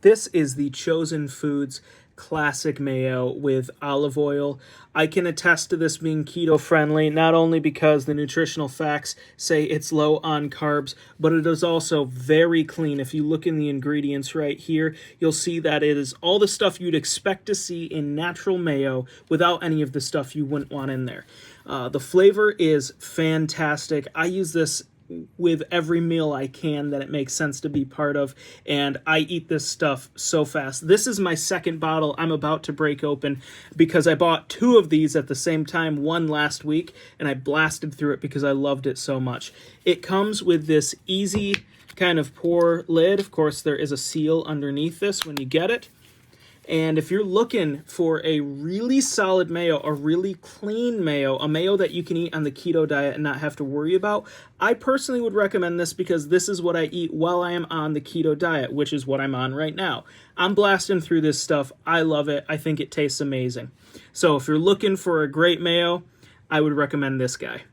This is the Chosen Foods Classic Mayo with olive oil. I can attest to this being keto-friendly, not only because the nutritional facts say it's low on carbs, but it is also very clean. If you look in the ingredients right here, you'll see that it is all the stuff you'd expect to see in natural mayo without any of the stuff you wouldn't want in there. The flavor is fantastic. I use this with every meal I can that it makes sense to be part of, and I eat this stuff so fast. This is my second bottle I'm about to break open because I bought 2 of these at the same time, one last week, and I blasted through it because I loved it so much. It comes with this easy kind of pour lid. Of course, there is a seal underneath this when you get it. And if you're looking for a really solid mayo, a really clean mayo, a mayo that you can eat on the keto diet and not have to worry about, I personally would recommend this because this is what I eat while I am on the keto diet, which is what I'm on right now. I'm blasting through this stuff. I love it. I think it tastes amazing. So if you're looking for a great mayo, I would recommend this guy.